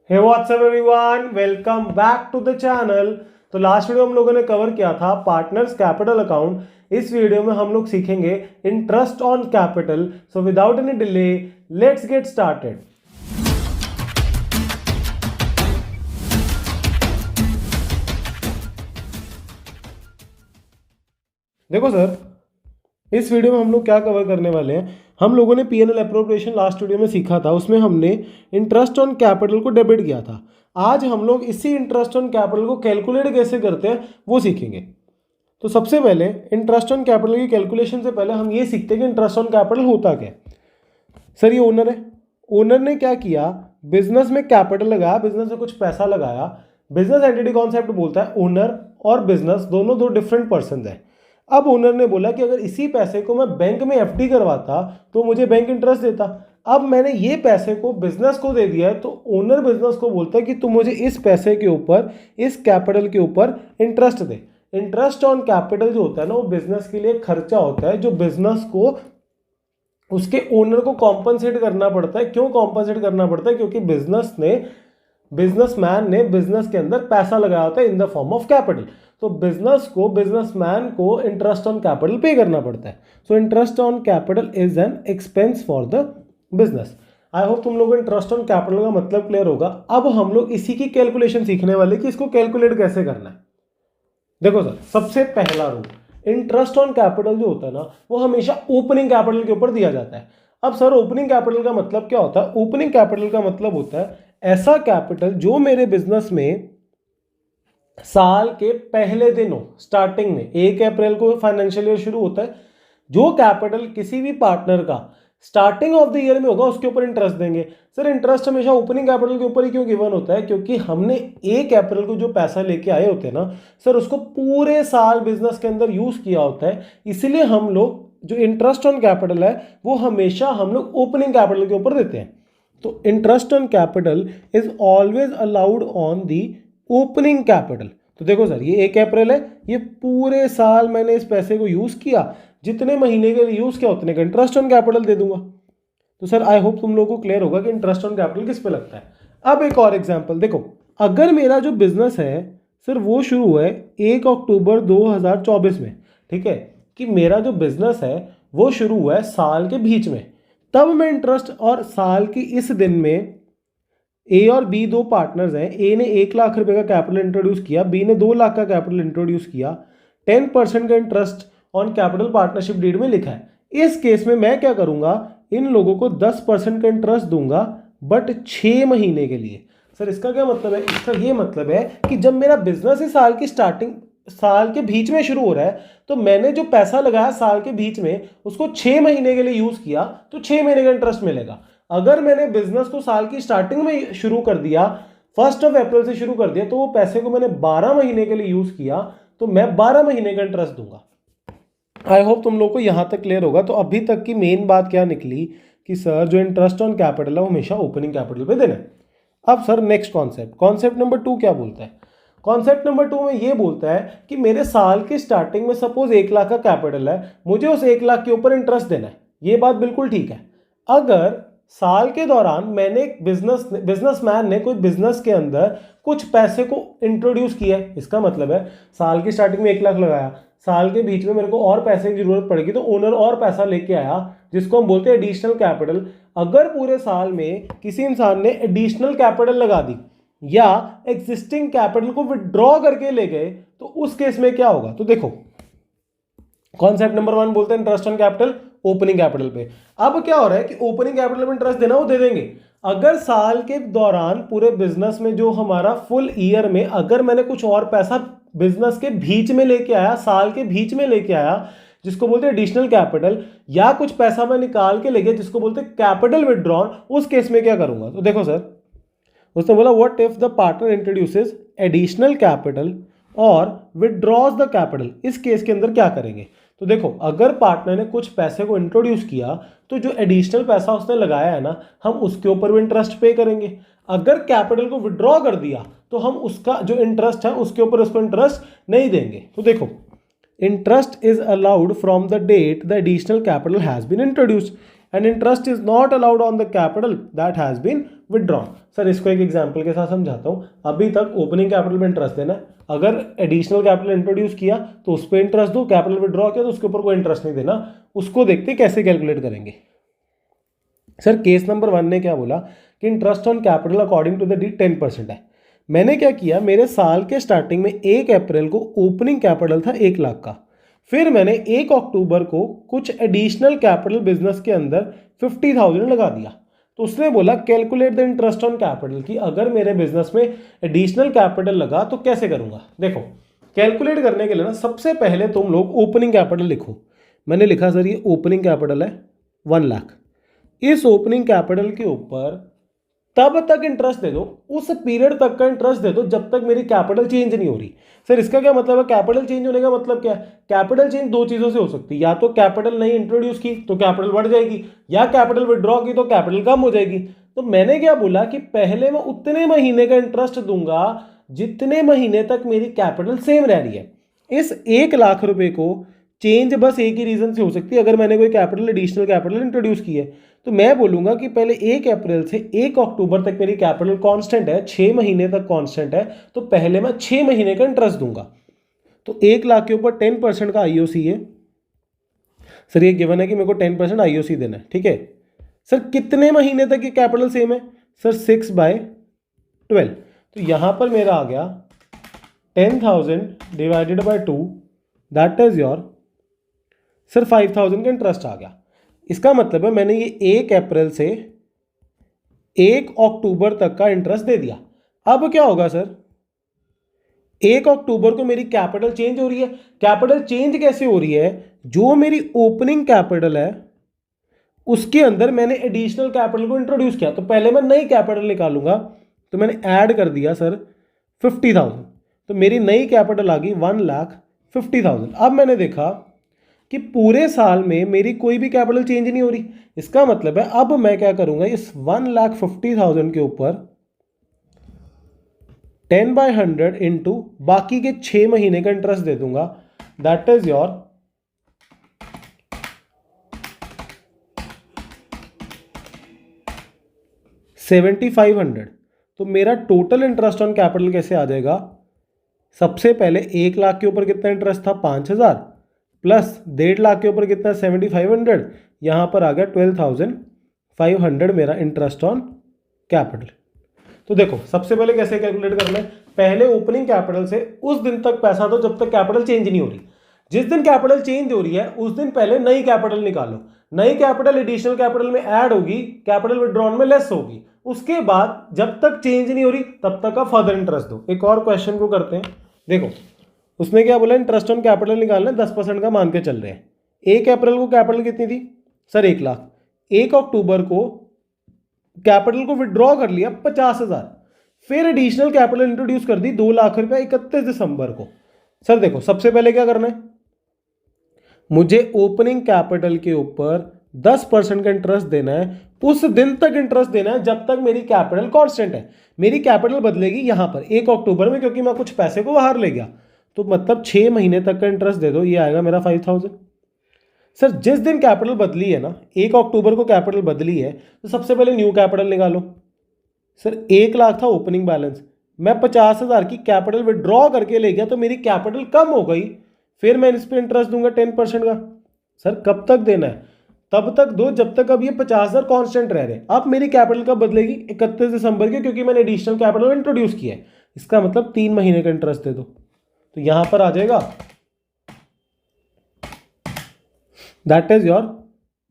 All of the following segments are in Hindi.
Hey what's up everyone, welcome back to the channel. तो लास्ट वीडियो हम लोगों ने कवर किया था पार्टनर्स कैपिटल अकाउंट। इस वीडियो में हम लोग सीखेंगे interest on capital. So without any delay let's get started. देखो सर, इस वीडियो में हम लोग क्या कवर करने वाले हैं। हम लोगों ने पीएनएल अप्रोप्रिएशन लास्ट वीडियो में सीखा था, उसमें हमने इंटरेस्ट ऑन कैपिटल को डेबिट किया था। आज हम लोग इसी इंटरेस्ट ऑन कैपिटल को कैलकुलेट कैसे करते हैं वो सीखेंगे। तो सबसे पहले इंटरेस्ट ऑन कैपिटल की कैलकुलेशन से पहले हम ये सीखते हैं कि इंटरेस्ट ऑन कैपिटल होता क्या है। सर ये ओनर है, ओनर ने क्या किया, बिजनेस में कैपिटल लगाया, बिजनेस में कुछ पैसा लगाया। बिजनेस एंटिटी कॉन्सेप्ट बोलता है ओनर और बिजनेस दोनों दो डिफरेंट पर्सन है। अब ओनर ने बोला कि अगर इसी पैसे को मैं बैंक में एफडी करवाता तो मुझे बैंक इंटरेस्ट देता। अब मैंने ये पैसे को बिजनेस को दे दिया है, तो ओनर बिजनेस को बोलता है कि तू मुझे इस पैसे के ऊपर, इस कैपिटल के ऊपर interest they. Interest on capital जो होता है ना, वो बिजनेस के लिए खर्चा होता है जो बिजनेस को, उसके ओनर को कॉम्पनसेट करना पड़ता है। क्यों कॉम्पनसेट करना पड़ता है? क्योंकि बिजनेसमैन ने बिजनेस के अंदर पैसा लगाया होता है in the form of capital. तो बिजनेसमैन को इंटरेस्ट ऑन कैपिटल पे करना पड़ता है। So interest on capital is an expense for the business. I hope तुम लोगों को इंटरेस्ट ऑन कैपिटल का मतलब क्लियर होगा। अब हम लोग इसी की कैलकुलेशन सीखने वाले कि इसको कैलकुलेट कैसे करना है। देखो सर, सबसे पहला रूल, इंटरेस्ट ऑन कैपिटल जो होता है ना, वो हमेशा ओपनिंग कैपिटल के ऊपर दिया जाता है। अब सर ओपनिंग कैपिटल का मतलब क्या होता है? ओपनिंग कैपिटल का मतलब होता है ऐसा कैपिटल जो मेरे बिजनेस में साल के पहले दिन हो, स्टार्टिंग में 1 अप्रैल को फाइनेंशियल ईयर शुरू होता है। जो कैपिटल किसी भी पार्टनर का स्टार्टिंग ऑफ द ईयर में होगा उसके ऊपर इंटरेस्ट देंगे। सर इंटरेस्ट हमेशा ओपनिंग कैपिटल के ऊपर ही क्यों गिवन होता है? क्योंकि हमने 1 अप्रैल को जो पैसा लेके आए होते हैं ना सर, उसको पूरे साल बिजनेस के अंदर यूज किया होता है। इसलिए हम लोग जो इंटरेस्ट ऑन कैपिटल है वो हमेशा हम लोग ओपनिंग कैपिटल के ऊपर देते हैं। तो interest on capital is always allowed on the opening capital. तो देखो सर, ये 1 अप्रैल है, ये पूरे साल मैंने इस पैसे को यूज किया, जितने महीने के लिए यूज किया उतने का इंटरेस्ट ऑन कैपिटल दे दूंगा। तो सर आई होप तुम लोगों को क्लियर होगा कि इंटरेस्ट ऑन कैपिटल किस पे लगता है। अब एक और एग्जांपल देखो, अगर मेरा जो बिजनेस है सर वो शुरू हुआ है 1 अक्टूबर 2024 में, ठीक है, कि मेरा जो बिजनेस है वो शुरू हुआ है साल के बीच में, तब मैं इंटरेस्ट, और साल की इस दिन में ए और बी दो पार्टनर्स हैं। ए ने 1 लाख रुपए का कैपिटल इंट्रोड्यूस किया, बी ने 2 लाख का कैपिटल इंट्रोड्यूस किया। 10% का interest on capital partnership deed में लिखा है। इस केस में मैं क्या करूंगा, इन लोगों को 10% का इंटरेस्ट दूंगा, बट 6 महीने के लिए। सर इसका क्या मतलब है? इसका ये मतलब है कि जब मेरा बिजनेस ही साल की स्टार्टिंग, साल के बीच में शुरू हो रहा है, तो मैंने जो पैसा लगाया साल के बीच में उसको 6 महीने के लिए यूज किया, तो 6 महीने का इंटरेस्ट मिलेगा। अगर मैंने बिजनेस को साल की स्टार्टिंग में शुरू कर दिया, 1 अप्रैल से शुरू कर दिया, तो वो पैसे को मैंने 12 महीने के लिए यूज किया, तो मैं 12 महीने का इंटरेस्ट दूंगा। आई होप तुम लोग को यहां तक क्लियर होगा। तो अभी तक की मेन बात क्या निकली कि सर जो इंटरेस्ट ऑन कैपिटल है वो हमेशा ओपनिंग कैपिटल पे देना है। अब सर नेक्स्ट कॉन्सेप्ट नंबर 2 क्या बोलता है? कॉन्सेप्ट नंबर 2 में ये बोलता है कि मेरे साल की स्टार्टिंग में सपोज 1 लाख का कैपिटल है, मुझे उस 1 लाख के ऊपर इंटरेस्ट देना है। ये बात बिल्कुल ठीक है। अगर साल के दौरान मैंने बिजनेसमैन ने कोई बिजनेस के अंदर कुछ पैसे को इंट्रोड्यूस किया है, इसका मतलब है साल की स्टार्टिंग में 1 लाख लगाया, साल के बीच में मेरे को और पैसे की जरूरत पड़ेगी तो ओनर और पैसा लेके आया, जिसको हम बोलते हैं एडिशनल कैपिटल। अगर पूरे साल में किसी इंसान ने एडिशनल कैपिटल लगा दी या एग्जिस्टिंग कैपिटल को विड्रॉ करके ले गए, तो उस केस में क्या होगा? तो देखो, कॉन्सेप्ट नंबर 1 बोलते हैं interest on capital opening capital पे। अब क्या हो रहा है कि ओपनिंग कैपिटल में इंटरेस्ट देना वो दे देंगे। अगर साल के दौरान पूरे बिजनेस में जो हमारा फुल ईयर में अगर मैंने कुछ और पैसा बिजनेस के बीच में लेके आया, साल के बीच में लेके आया, जिसको बोलते हैं एडिशनल कैपिटल, या कुछ पैसा मैं निकाल के ले गया जिसको बोलते हैं कैपिटल विड्रॉन, उस केस में क्या करूंगा? तो देखो सर, उसने बोला what if the partner introduces additional capital और विड्रॉज द कैपिटल। इस केस के अंदर क्या करेंगे? तो देखो, अगर पार्टनर ने कुछ पैसे को इंट्रोड्यूस किया तो जो एडिशनल पैसा उसने लगाया है ना, हम उसके ऊपर भी इंटरेस्ट पे करेंगे। अगर कैपिटल को विड्रॉ कर दिया तो हम उसका जो इंटरेस्ट है उसके ऊपर उसको इंटरेस्ट नहीं देंगे। तो देखो, interest is allowed from the date the additional capital has been introduced and interest is not allowed on the capital that has been withdraw. Sir इसको एक एग्जांपल के साथ समझाता हूँ। अभी तक ओपनिंग कैपिटल में इंटरेस्ट देना है, अगर एडिशनल कैपिटल इंट्रोड्यूस किया तो उस पर इंटरेस्ट दो, कैपिटल विदड्रॉ किया तो उसके ऊपर कोई इंटरेस्ट नहीं देना। उसको देखते कैसे कैलकुलेट करेंगे। सर केस नंबर 1 ने क्या बोला कि interest on capital according to the deed 10% है। मैंने क्या किया, मेरे साल के स्टार्टिंग में 1 अप्रैल को ओपनिंग कैपिटल था 1 लाख का, फिर मैंने 1 अक्टूबर को कुछ एडिशनल कैपिटल बिजनेस के अंदर 50,000 लगा दिया। तो उसने बोला calculate the interest on capital, कि अगर मेरे बिजनेस में एडिशनल कैपिटल लगा तो कैसे करूंगा। देखो कैलकुलेट करने के लिए ना सबसे पहले तुम लोग ओपनिंग कैपिटल लिखो। मैंने लिखा सर ये ओपनिंग कैपिटल है 1 लाख। इस ओपनिंग कैपिटल के ऊपर तब तक इंटरेस्ट दे दो, उस पीरियड तक का इंटरेस्ट दे दो जब तक मेरी कैपिटल चेंज नहीं हो रही। सर इसका क्या मतलब है, कैपिटल चेंज होने का मतलब क्या है। कैपिटल चेंज दो चीजों से हो सकती है, या तो कैपिटल नहीं इंट्रोड्यूस की तो कैपिटल बढ़ जाएगी, या कैपिटल विड्रॉ की तो कैपिटल कम हो जाएगी। तो मैंने क्या बोला कि पहले मैं उतने महीने का इंटरेस्ट दूंगा जितने महीने तक मेरी कैपिटल सेम रह रही है। इस 1 लाख रुपए को चेंज बस एक ही रीजन से हो सकती है, अगर मैंने कोई कैपिटल एडिशनल कैपिटल इंट्रोड्यूस की है तो मैं बोलूंगा कि पहले 1 अप्रैल से 1 अक्टूबर तक मेरी कैपिटल कांस्टेंट है, 6 महीने तक कांस्टेंट है, तो पहले मैं 6 महीने का इंटरेस्ट दूंगा। तो 1 लाख के ऊपर 10% का आईओसी है। सर ये गिवन है कि मेरे को 10% आईओसी देना है, ठीक है। सर कितने महीने तक ये कैपिटल सेम है, सर 6/12। तो यहां पर मेरा आ गया 10,000 divided by 2, that is your sir 5,000 का इंटरेस्ट आ गया। इसका मतलब है मैंने ये 1 अप्रैल से 1 अक्टूबर तक का इंटरेस्ट दे दिया। अब क्या होगा सर, 1 अक्टूबर को मेरी कैपिटल चेंज हो रही है। कैपिटल चेंज कैसे हो रही है, जो मेरी ओपनिंग कैपिटल है उसके अंदर मैंने एडिशनल कैपिटल को इंट्रोड्यूस किया, तो पहले मैं नई कैपिटल निकालूंगा। तो मैंने ऐड कर दिया सर 50,000, तो मेरी नई कैपिटल आ गई 1,50,000। अब मैंने देखा कि पूरे साल में मेरी कोई भी कैपिटल चेंज नहीं हो रही। इसका मतलब है अब मैं क्या करूंगा, इस 1,50,000 के ऊपर 10/100 इंटू बाकी के 6 महीने का इंटरेस्ट दे दूंगा, दैट इज योर 7,500। तो मेरा टोटल इंटरेस्ट ऑन कैपिटल कैसे आ जाएगा, सबसे पहले 1 लाख के ऊपर कितना इंटरेस्ट था 5,000, प्लस 1.5 लाख के ऊपर कितना 7,500, यहां पर आ गया 12,500 मेरा इंटरेस्ट ऑन कैपिटल। तो देखो सबसे पहले कैसे कैलकुलेट करना है, पहले ओपनिंग कैपिटल से उस दिन तक पैसा दो जब तक कैपिटल चेंज नहीं हो रही। जिस दिन कैपिटल चेंज हो रही है उस दिन पहले नई कैपिटल निकालो, नई कैपिटल एडिशनल कैपिटल में ऐड होगी, कैपिटल विड्रॉन में लेस होगी। उसके बाद जब तक चेंज नहीं हो रही तब तक का फर्दर इंटरेस्ट दो। एक और क्वेश्चन को करते हैं। देखो उसने क्या बोला, इंटरेस्ट ऑन कैपिटल निकालना है, 10% का मान के चल रहे हैं। 1 अप्रैल को कैपिटल कितनी थी सर 1 लाख, 1 अक्टूबर को कैपिटल को विड्रॉ कर लिया 50,000, फिर एडिशनल कैपिटल इंट्रोड्यूस कर दी 2 लाख रुपया 31 दिसंबर को। सर देखो सबसे पहले क्या करना है, मुझे ओपनिंग कैपिटल के ऊपर 10% का इंटरेस्ट देना है, उस दिन तक इंटरेस्ट देना है जब तक मेरी कैपिटल कांस्टेंट है। मेरी कैपिटल बदलेगी यहां पर 1 अक्टूबर में, क्योंकि मैं कुछ पैसे को बाहर ले गया, तो मतलब 6 महीने तक का इंटरेस्ट दे दो, ये आएगा मेरा 5,000। सर जिस दिन कैपिटल बदली है ना, 1 अक्टूबर को कैपिटल बदली है, तो सबसे पहले न्यू कैपिटल निकालो। सर 1 लाख था ओपनिंग बैलेंस, मैं 50,000 की कैपिटल विड्रॉ करके ले गया तो मेरी कैपिटल कम हो गई, फिर मैं इस पर इंटरेस्ट दूंगा 10% का। सर कब तक देना है, तब तक दो जब तक अब ये 50,000 कांस्टेंट रह रहे। अब मेरी कैपिटल कब बदलेगी, 31 दिसंबर के, क्योंकि मैंने एडिशनल कैपिटल इंट्रोड्यूस किया है। इसका मतलब 3 महीने का इंटरेस्ट दे दो, तो यहां पर आ जाएगा दैट इज योर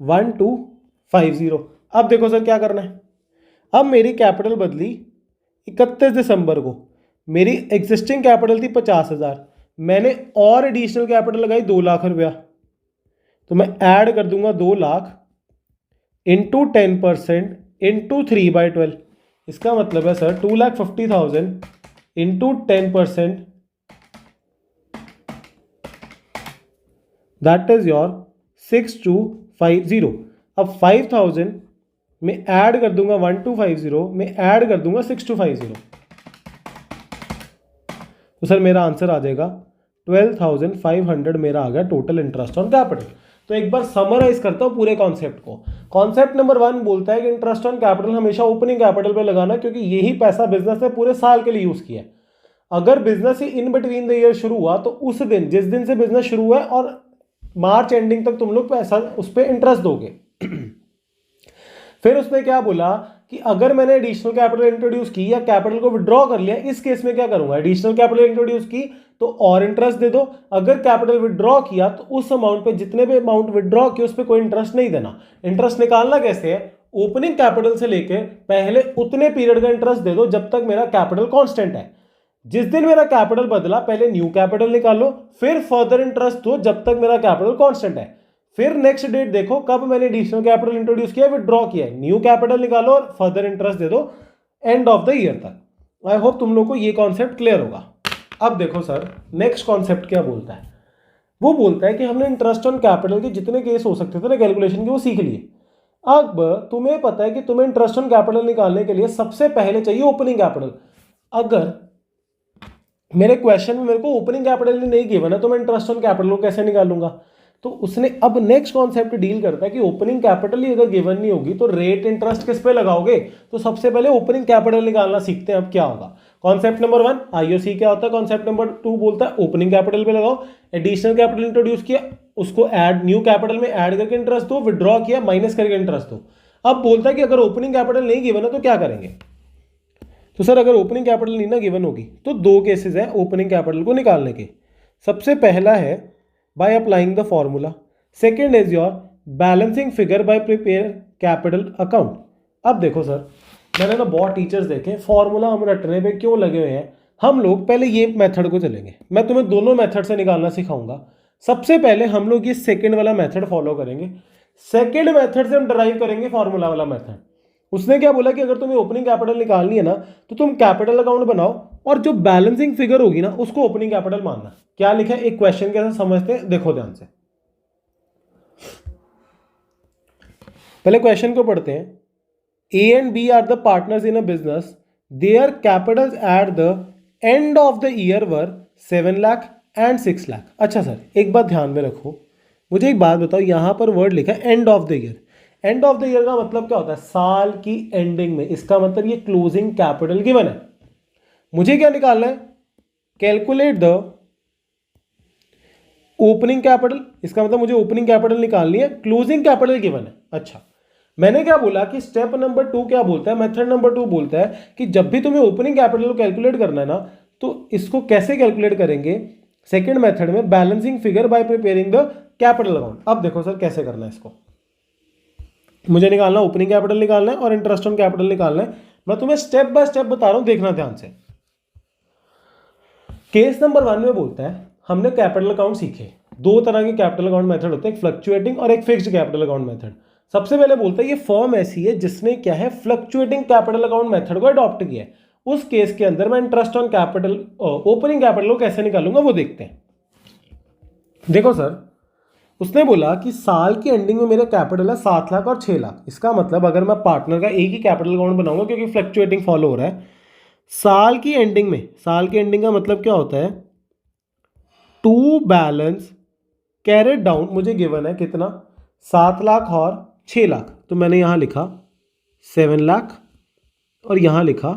1,250। अब देखो सर क्या करना है, अब मेरी कैपिटल बदली 31 दिसंबर को, मेरी एग्जिस्टिंग कैपिटल थी 50,000, मैंने और एडिशनल कैपिटल लगाई 2 लाख रुपया, तो मैं ऐड कर दूंगा 2 लाख इंटू 10% इंटू 3/12। इसका मतलब है sir 2,50,000 into 10%, that is your 6,250। अब 5,000 में ऐड कर दूंगा 1,250 में ऐड कर दूंगा 6,250, तो सर मेरा आंसर आ जाएगा 12,500 मेरा आ गया टोटल इंटरेस्ट ऑन कैपिटल। तो एक बार समराइज करता हूं पूरे कॉन्सेप्ट को। कॉन्सेप्ट नंबर 1 बोलता है कि इंटरेस्ट ऑन कैपिटल हमेशा ओपनिंग कैपिटल पे लगाना, क्योंकि यही पैसा बिजनेस ने पूरे साल के लिए यूज किया है। अगर business he in between the year शुरू हुआ तो उस दिन, जिस दिन से बिजनेस शुरू हुआ है और मार्च एंडिंग तक तुम लोग पैसा उस पर इंटरेस्ट दोगे। फिर उसने क्या बोला कि अगर मैंने एडिशनल कैपिटल इंट्रोड्यूस की या कैपिटल को विड्रॉ कर लिया, इस केस में क्या करूंगा, एडिशनल कैपिटल इंट्रोड्यूस की तो और इंटरेस्ट दे दो, अगर कैपिटल विड्रॉ किया तो उस अमाउंट पे, जितने भी अमाउंट विड्रॉ किया उस पर कोई इंटरेस्ट नहीं देना। इंटरेस्ट निकालना कैसे है, ओपनिंग कैपिटल से लेकर पहले उतने पीरियड का इंटरेस्ट दे दो जब तक मेरा कैपिटल कांस्टेंट है। जिस दिन मेरा कैपिटल बदला पहले न्यू कैपिटल निकालो, फिर फर्दर इंटरेस्ट दो जब तक मेरा कैपिटल कांस्टेंट है। फिर नेक्स्ट डेट देखो कब मैंने एडिशनल कैपिटल इंट्रोड्यूस किया, विड्रॉ किया है, न्यू कैपिटल निकालो और फर्दर इंटरेस्ट दे दो एंड ऑफ द ईयर तक। आई होप तुम लोग को ये कॉन्सेप्ट क्लियर होगा। अब देखो सर नेक्स्ट कॉन्सेप्ट क्या बोलता है, वो बोलता है कि हमने इंटरेस्ट ऑन कैपिटल के जितने केस हो सकते थे ना कैलकुलेशन के, वो सीख लिए। अब तुम्हें पता है कि तुम्हें इंटरेस्ट ऑन कैपिटल निकालने के लिए सबसे पहले चाहिए ओपनिंग कैपिटल। अगर मेरे क्वेश्चन में मेरे को ओपनिंग कैपिटल नहीं गिवन है तो मैं इंटरेस्ट ऑन कैपिटल को कैसे निकालूंगा। तो उसने अब नेक्स्ट कॉन्सेप्ट डील करता है कि ओपनिंग कैपिटल ही अगर गिवन नहीं होगी तो रेट इंटरेस्ट किस पे लगाओगे। तो सबसे पहले ओपनिंग कैपिटल निकालना सीखते हैं। अब क्या होगा, कॉन्सेप्ट नंबर 1 आईओसी क्या होता है, कॉन्सेप्ट नंबर 2 बोलता है ओपनिंग कैपिटल पे लगाओ, एडिशनल कैपिटल इंट्रोड्यूस किया उसको ऐड न्यू कैपिटल में ऐड करके इंटरेस्ट दो, विड्रॉ किया माइनस करके इंटरेस्ट दो। अब बोलता है कि अगर ओपनिंग कैपिटल नहीं गिवन है तो क्या करेंगे। तो सर अगर ओपनिंग कैपिटल नहीं ना गिवन होगी तो दो केसेस हैं ओपनिंग कैपिटल को निकालने के। सबसे पहला है by applying the formula, second is your balancing figure by prepare capital account. अब देखो सर मैंने ना बहुत टीचर्स देखे फॉर्मूला हम रटने पे क्यों लगे हुए हैं। हम लोग पहले ये मेथड को चलेंगे, मैं तुम्हें दोनों मेथड से निकालना सिखाऊंगा। सबसे पहले हम लोग ये सेकेंड वाला मेथड फॉलो करेंगे, सेकेंड मेथड से हम डराइव करेंगे फॉर्मूला वाला मेथड। उसने क्या बोला कि अगर तुम्हें ओपनिंग कैपिटल निकालनी है ना तो तुम कैपिटल अकाउंट बनाओ और जो बैलेंसिंग फिगर होगी ना उसको ओपनिंग कैपिटल मानना। क्या लिखा है, एक क्वेश्चन कैसे समझते हैं देखो ध्यान से। पहले क्वेश्चन को पढ़ते हैं। A and B are the partners in a business, their capitals at the end of the year were 7 lakh and 6 lakh. अच्छा सर एक बात ध्यान में रखो, मुझे एक बात बताओ, यहां पर वर्ड लिखा है and of the year. And of the year का मतलब क्या होता है, साल की एंडिंग में। इसका मतलब ये क्लोजिंग कैपिटल गिवन है। मुझे क्या निकालना है, कैलकुलेट द ओपनिंग कैपिटल। इसका मतलब मुझे ओपनिंग कैपिटल निकालनी है, क्लोजिंग कैपिटल गिवन है। अच्छा मैंने क्या बोला कि स्टेप नंबर 2 क्या बोलता है, मेथड नंबर 2 बोलता है कि जब भी तुम्हें ओपनिंग कैपिटल को कैलकुलेट करना है ना तो इसको कैसे कैलकुलेट करेंगे, सेकेंड मेथड में balancing figure by preparing the capital account. अब देखो सर कैसे करना है इसको, मुझे निकालना ओपनिंग कैपिटल निकालना है और इंटरेस्ट ऑन कैपिटल निकालना है। मैं तुम्हें स्टेप बाय स्टेप बता रहा हूं, देखना ध्यान से। केस नंबर 1 में बोलता है हमने कैपिटल अकाउंट सीखे, दो तरह के कैपिटल अकाउंट मेथड होते हैं, एक फ्लक्चुएटिंग और एक फिक्स्ड कैपिटल अकाउंट मेथड। सबसे पहले बोलता है ये फर्म ऐसी है जिसने क्या है फ्लक्चुएटिंग कैपिटल अकाउंट मेथड को अडॉप्ट किया है। उस केस के अंदर मैं interest on capital opening capital को कैसे निकालूंगा वो देखते हैं। देखो सर उसने बोला कि साल की एंडिंग में मेरा कैपिटल है 7 लाख और 6 लाख। इसका मतलब अगर मैं पार्टनर का एक ही कैपिटल अकाउंट बनाऊंगा क्योंकि फ्लक्चुएटिंग फॉलो हो रहा है, साल की एंडिंग में, साल की एंडिंग का मतलब क्या होता है, टू बैलेंस कैरेट डाउन। मुझे गिवन है कितना, 7 लाख और 6 लाख, तो मैंने यहां लिखा 7 लाख और यहां लिखा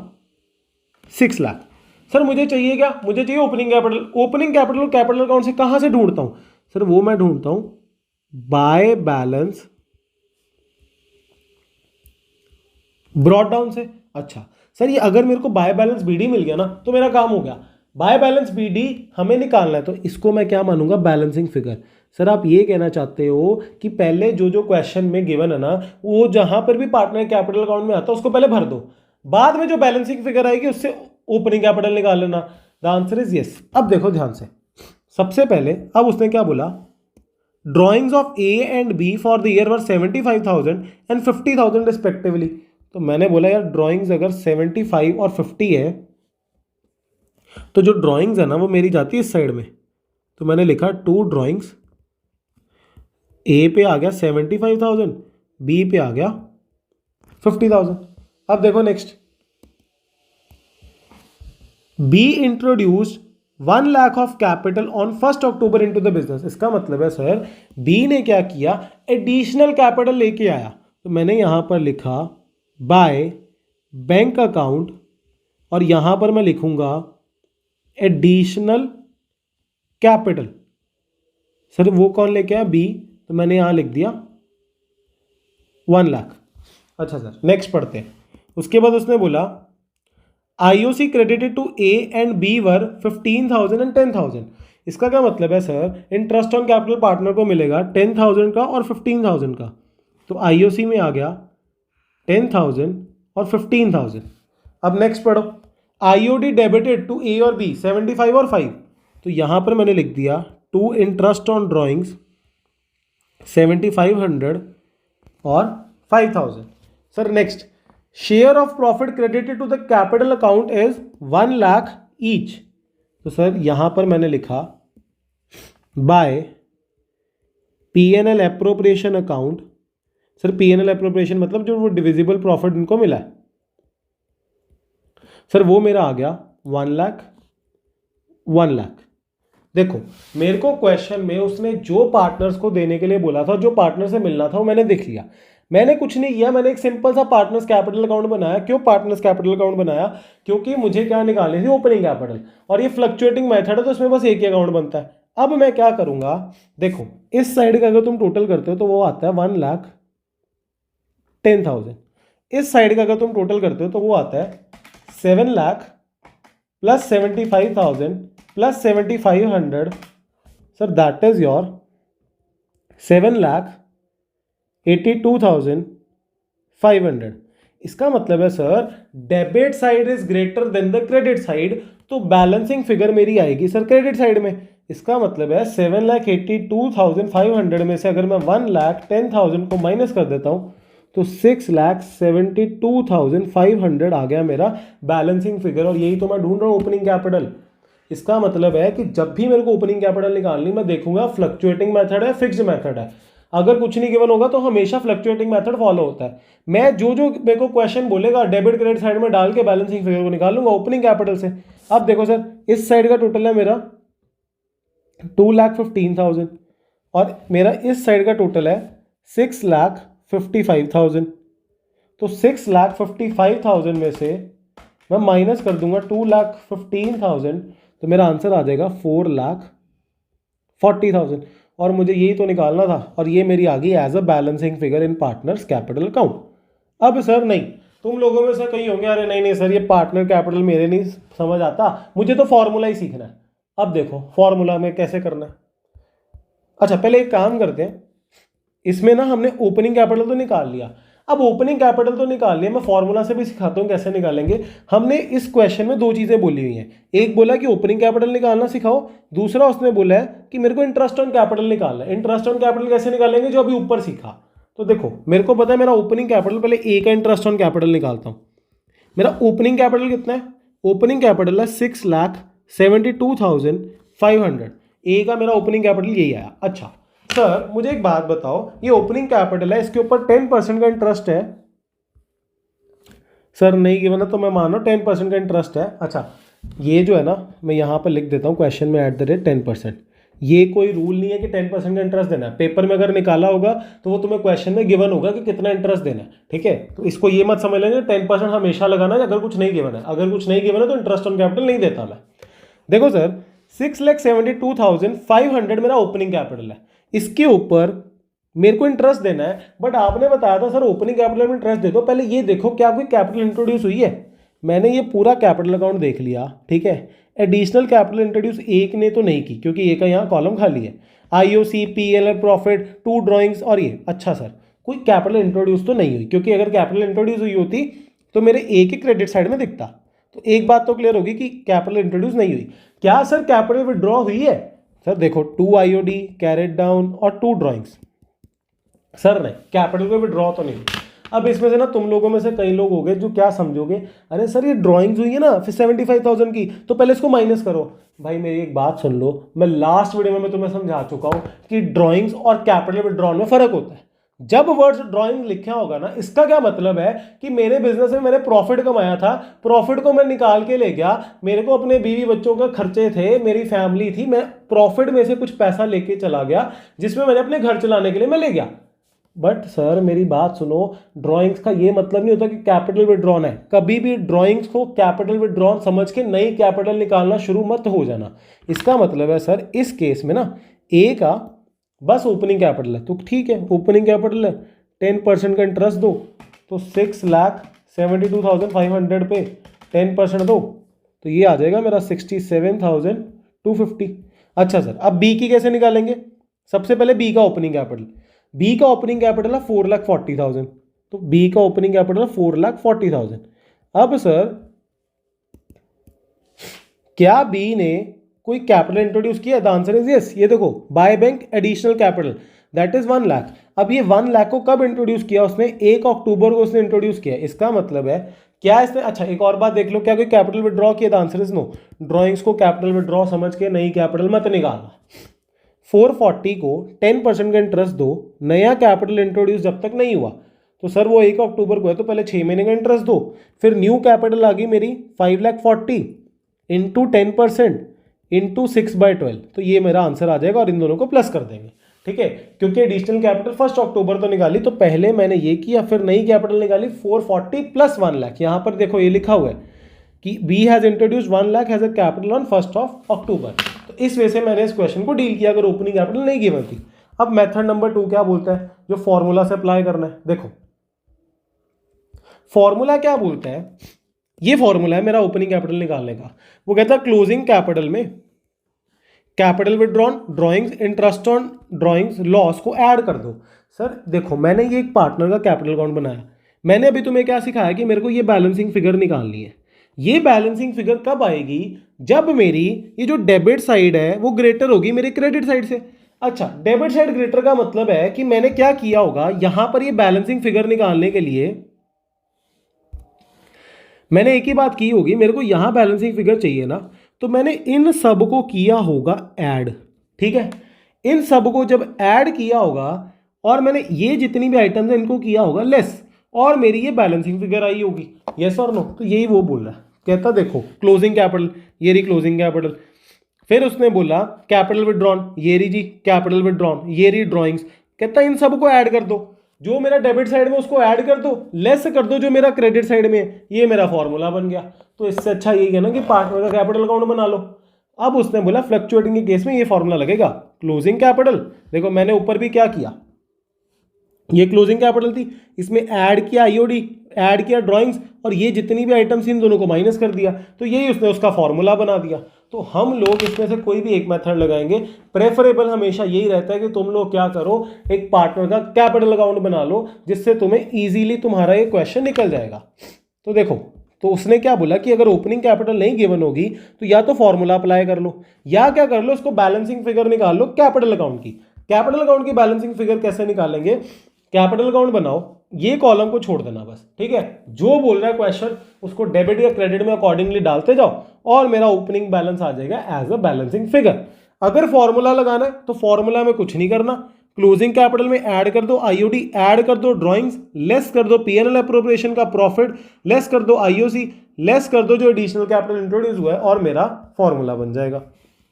6 लाख। सर मुझे चाहिए क्या, मुझे चाहिए opening capital. Opening capital capital account से कहां से ढूंढता हूं सर, वो मैं ढूंढता हूं बाय बैलेंस ब्रॉड डाउन से। अच्छा सर ये अगर मेरे को बाय बैलेंस बीडी मिल गया ना तो मेरा काम हो गया। बाय बैलेंस बीडी हमें निकालना है तो इसको मैं क्या मानूंगा, बैलेंसिंग फिगर। सर आप ये कहना चाहते हो कि पहले जो जो क्वेश्चन में गिवन है ना वो जहां पर भी पार्टनर कैपिटल अकाउंट में आता है उसको पहले भर दो, बाद में जो बैलेंसिंग फिगर आएगी उससे ओपनिंग कैपिटल निकाल लेना। The answer is yes. अब देखो ध्यान से, सबसे पहले अब उसने क्या बोला, drawings of A and B for the year were 75,000 and 50,000 respectively. तो मैंने बोला यार ड्रॉइंग्स अगर 75 और 50 है तो जो ड्रॉइंग्स है ना वो मेरी जाती है इस साइड में। तो मैंने लिखा टू ड्रॉइंग्स, ए पे आ गया 75,000, बी पे आ गया 50,000। अब देखो next, be introduced 1 lakh of capital on 1 October into the business. इसका मतलब है सर बी ने क्या किया, एडिशनल कैपिटल लेके आया तो मैंने यहाँ पर लिखा बाय बैंक अकाउंट और यहाँ पर मैं लिखूंगा एडिशनल कैपिटल। सर वो कौन लेके आया? बी। तो मैंने यहाँ लिख दिया 1 लाख। अच्छा सर नेक्स्ट पढ़ते हैं। उसके बाद उसने बोला IOC credited to A and B were 15,000 and 10,000। इसका क्या मतलब है सर? इंटरेस्ट ऑन कैपिटल पार्टनर को मिलेगा 10,000 का और 15,000 का। तो IOC में आ गया 10,000 और 15,000। अब नेक्स्ट पढ़ो। IOD डेबिटेड टू ए और बी 75 और 5। तो यहाँ पर मैंने लिख दिया टू इंटरेस्ट ऑन ड्रॉइंग्स 7,500 और 5,000। Sir next, share of profit credited to the capital account is 1 lakh each. तो सर यहां पर मैंने लिखा by P&L appropriation account. Sir P&L appropriation मतलब जो वो डिविजिबल प्रॉफिट इनको मिला है, सर वो मेरा आ गया 1 लाख 1 लाख। देखो मेरे को क्वेश्चन में उसने जो पार्टनर्स को देने के लिए बोला था, जो पार्टनर से मिलना था, वो मैंने देख लिया। मैंने कुछ नहीं किया, मैंने एक सिंपल सा पार्टनर्स कैपिटल अकाउंट बनाया। क्यों पार्टनर्स कैपिटल अकाउंट बनाया? क्योंकि मुझे क्या निकालनी थी? Opening capital. और ये फ्लक्चुएटिंग मेथड है तो इसमें बस एक ही अकाउंट बनता है। अब मैं क्या करूंगा, देखो इस साइड का अगर तुम टोटल करते हो तो वो आता है 1,10,000। इस साइड का अगर तुम टोटल करते हो तो वो आता है 7 lakh plus 75,000 plus 7,500। Sir that is your 7,82,500। इसका मतलब है sir debit side is greater than the credit side, तो बैलेंसिंग फिगर मेरी आएगी सर क्रेडिट साइड में। इसका मतलब है 7,82,500 में से अगर मैं 1,10,000 को माइनस कर देता हूं तो 6,72,500 आ गया मेरा बैलेंसिंग फिगर। और यही तो मैं ढूंढ रहा हूं, ओपनिंग कैपिटल। इसका मतलब है कि जब भी मेरे को ओपनिंग कैपिटल निकालनी, मैं देखूंगा फ्लक्चुएटिंग मेथड है, फिक्स्ड मेथड है। अगर कुछ नहीं गिवन होगा तो हमेशा फ्लक्चुएटिंग मेथड फॉलो होता है। मैं जो जो मेरे को क्वेश्चन बोलेगा डेबिट क्रेडिट साइड में डाल के बैलेंसिंग फिगर को निकाल लूंगा ओपनिंग कैपिटल से। अब देखो सर इस साइड का टोटल है मेरा 2,15,000 और मेरा इस साइड का टोटल है 6,55,000। तो 6,55,000 में से मैं माइनस कर दूंगा 2,15,000 तो मेरा आंसर आ जाएगा 4,40,000। और मुझे यही तो निकालना था और ये मेरी आ गई as a balancing figure in partners capital account. अब सर नहीं, तुम लोगों में से कहीं होंगे अरे नहीं नहीं सर ये पार्टनर कैपिटल मेरे नहीं समझ आता, मुझे तो फॉर्मूला ही सीखना है। अब देखो फॉर्मूला में कैसे करना है। अच्छा पहले एक काम करते हैं, इसमें ना हमने ओपनिंग कैपिटल तो निकाल लिया। अब ओपनिंग कैपिटल तो निकाल लिया, मैं फॉर्मूला से भी सिखाता हूं कैसे निकालेंगे। हमने इस क्वेश्चन में दो चीजें बोली हुई हैं, एक बोला कि ओपनिंग कैपिटल निकालना सिखाओ, दूसरा उसने बोला है कि मेरे को इंटरेस्ट ऑन कैपिटल निकालना है। इंटरेस्ट ऑन कैपिटल कैसे निकालेंगे जो अभी ऊपर सीखा। तो देखो मेरे को पता है मेरा ओपनिंग कैपिटल, पहले ए का इंटरेस्ट ऑन कैपिटल निकालता हूं। मेरा ओपनिंग कैपिटल कितना है? ओपनिंग कैपिटल है 6,72,500। ए का मेरा ओपनिंग कैपिटल यही आया। अच्छा सर मुझे एक बात बताओ, ये ओपनिंग कैपिटल है, इसके ऊपर 10% का इंटरेस्ट है। सर नहीं गिवन है तो मैं मान रहा हूं 10% का इंटरेस्ट है। अच्छा ये जो है ना मैं यहां पर लिख देता हूं क्वेश्चन में @10%। ये कोई रूल नहीं है कि 10% का इंटरेस्ट देना है। पेपर में अगर निकाला होगा तो वो तुम्हें क्वेश्चन में गिवन होगा कि कितना इंटरेस्ट देना है, ठीक है। तो इसको ये मत समझ लेंगे 10% हमेशा लगाना है अगर कुछ नहीं गिवन है। अगर कुछ नहीं गिवन है तो इंटरेस्ट ऑन कैपिटल नहीं देता मैं। देखो सर 6,72,500 मेरा ओपनिंग कैपिटल है, इसके ऊपर मेरे को इंटरेस्ट देना है। बट आपने बताया था सर ओपनिंग कैपिटल में इंटरेस्ट दे दो। पहले ये देखो क्या कोई कैपिटल इंट्रोड्यूस हुई है। मैंने ये पूरा कैपिटल अकाउंट देख लिया, ठीक है। एडिशनल कैपिटल इंट्रोड्यूस एक ने तो नहीं की क्योंकि ए का यहाँ कॉलम खाली है। IOC P&L प्रॉफिट 2 ड्रॉइंग्स और ये। अच्छा सर कोई कैपिटल इंट्रोड्यूस तो नहीं हुई, क्योंकि अगर कैपिटल इंट्रोड्यूस हुई होती तो मेरे ए के क्रेडिट साइड में दिखता। तो एक बात तो क्लियर होगी कि कैपिटल इंट्रोड्यूस नहीं हुई। क्या सर कैपिटल विड्रॉ हुई है? सर देखो 2 IOD कैरेट डाउन और 2 ड्रॉइंग्स। सर नहीं, कैपिटल को विड्रॉ तो नहीं। अब इसमें से ना तुम लोगों में से कई लोग हो गए जो क्या समझोगे, अरे सर ये ड्राइंग्स हुई है ना फिर 75,000 की, तो पहले इसको माइनस करो। भाई मेरी एक बात सुन लो, मैं लास्ट वीडियो में मैं तुम्हें समझा चुका हूं कि ड्राइंग्स और कैपिटल विड्रॉल में फर्क होता है। जब वर्ड्स ड्राइंग लिखा होगा ना, इसका क्या मतलब है कि मेरे बिजनेस में मैंने प्रॉफिट कमाया था, प्रॉफिट को मैं निकाल के ले गया, मेरे को अपने बीवी बच्चों का खर्चे थे, मेरी फैमिली थी, मैं प्रॉफिट में से कुछ पैसा लेके चला गया जिसमें मैंने अपने घर चलाने के लिए मैं ले गया। बट सर मेरी बात सुनो, ड्राइंग्स का ये मतलब नहीं होता कि कैपिटल विड्रॉन है। कभी भी ड्राइंग्स को कैपिटल विड्रॉन समझ के नई कैपिटल निकालना शुरू मत हो जाना। इसका मतलब है सर इस केस में ना ए का बस ओपनिंग कैपिटल है तो ठीक है, ओपनिंग कैपिटल है, 10% का इंटरेस्ट दो, तो 6,72,500 पे 10% दो तो ये आ जाएगा मेरा 67,250। अच्छा सर अब बी की कैसे निकालेंगे? सबसे पहले बी का ओपनिंग कैपिटल, बी का ओपनिंग कैपिटल है 4,40,000, तो बी का ओपनिंग कैपिटल है 4,40,000। अब सर क्या बी ने कोई कैपिटल इंट्रोड्यूस किया? The answer is yes. ये देखो, by bank additional capital that is 1 lakh. अब ये 1 लाख को कब इंट्रोड्यूस किया उसने? 1 अक्टूबर को उसने इंट्रोड्यूस किया। इसका मतलब है क्या इसने, अच्छा एक और बात देख लो, क्या कोई कैपिटल विड्रॉ किया? The answer is no. Drawings को कैपिटल विड्रॉ समझ के नई कैपिटल मत निकालना। 440 को 10% का इंटरेस्ट दो, नया कैपिटल इंट्रोड्यूस जब तक नहीं हुआ, तो सर वो 1 अक्टूबर को है तो पहले 6 महीने का इंटरेस्ट दो, फिर न्यू कैपिटल आ गई मेरी 5,40,000 इंटू 10% इंटू 6/12, तो ये मेरा आंसर आ जाएगा और इन दोनों को प्लस कर देंगे। ठीक है, क्योंकि एडिशनल कैपिटल 1 अक्टूबर तो निकाली, तो पहले मैंने ये किया, फिर नई कैपिटल निकाली 440 प्लस 1 लाख। यहां पर देखो ये लिखा हुआ है कि B has introduce 1 lakh has a capital on 1 October. तो इस वजह से मैंने इस क्वेश्चन को डील किया अगर ओपनिंग कैपिटल नहीं गिवन थी। अब मेथड नंबर 2 क्या बोलता है, जो फॉर्मूला से अप्लाई करना है। देखो फॉर्मूला क्या बोलता है, ये फॉर्मूला है मेरा ओपनिंग कैपिटल निकालने का। वो कहता है क्लोजिंग कैपिटल में capital withdrawn, drawings, interest on drawings, loss को ऐड कर दो। सर देखो मैंने ये एक पार्टनर का कैपिटल अकाउंट बनाया, मैंने अभी तुम्हें क्या सिखाया कि मेरे को ये बैलेंसिंग फिगर निकालनी है। ये बैलेंसिंग फिगर कब आएगी? जब मेरी ये जो डेबिट साइड है वो ग्रेटर होगी मेरी क्रेडिट साइड से। अच्छा, डेबिट साइड ग्रेटर का मतलब है कि मैंने क्या किया होगा, यहां पर ये बैलेंसिंग फिगर निकालने के लिए मैंने एक ही बात की होगी, मेरे को यहां बैलेंसिंग फिगर चाहिए ना, तो मैंने इन सब को किया होगा ऐड। ठीक है, इन सब को जब ऐड किया होगा और मैंने ये जितनी भी आइटम्स हैं इनको किया होगा लेस, और मेरी ये बैलेंसिंग फिगर आई होगी। यस और नो? तो यही वो बोल रहा है, कहता देखो क्लोजिंग कैपिटल, ये रही क्लोजिंग कैपिटल, फिर उसने बोला कैपिटल विड्रॉन, ये रही जी कैपिटल विड्रॉन, ये रही ड्रॉइंग्स, कहता इन सबको ऐड कर दो, जो मेरा डेबिट साइड में उसको ऐड कर दो, लेस कर दो जो मेरा क्रेडिट साइड में, ये मेरा फॉर्मूला बन गया। तो इससे अच्छा यही है ना कि पार्टनर का कैपिटल अकाउंट बना लो। अब उसने बोला फ्लक्चुएटिंग के केस में ये फॉर्मूला लगेगा, क्लोजिंग कैपिटल, देखो मैंने ऊपर भी क्या किया, ये क्लोजिंग कैपिटल थी, इसमें ऐड किया आईओडी, ऐड किया ड्राइंग्स, और ये जितनी भी आइटम्स इन दोनों को माइनस कर दिया, तो यही उसने उसका फॉर्मूला बना दिया। तो हम लोग इसमें से कोई भी एक मेथड लगाएंगे, प्रेफरेबल हमेशा यही रहता है कि तुम लोग क्या करो, एक पार्टनर का कैपिटल अकाउंट बना लो, जिससे तुम्हें इजीली तुम्हारा ये क्वेश्चन निकल जाएगा। तो देखो, तो उसने क्या बोला कि अगर ओपनिंग कैपिटल नहीं गिवन होगी तो या तो फॉर्मूला अप्लाई कर लो, या क्या कर लो, उसको बैलेंसिंग फिगर निकाल लो कैपिटल अकाउंट की। कैपिटल अकाउंट की बैलेंसिंग फिगर कैसे निकालेंगे? कैपिटल अकाउंट बनाओ, ये कॉलम को छोड़ देना बस। ठीक है, जो बोल रहा है क्वेश्चन उसको डेबिट या क्रेडिट में अकॉर्डिंगली डालते जाओ और मेरा ओपनिंग बैलेंस आ जाएगा एज अ बैलेंसिंग फिगर। अगर फॉर्मूला लगाना है तो फॉर्मूला में कुछ नहीं करना, क्लोजिंग कैपिटल में ऐड कर दो आईओडी, ऐड कर दो ड्राइंग्स, लेस कर दो पीएनएल अप्रोप्रिएशन का प्रॉफिट, लेस कर दो आईओसी, लेस कर दो जो एडिशनल कैपिटल इंट्रोड्यूस हुआ है, और मेरा फॉर्मूला बन जाएगा।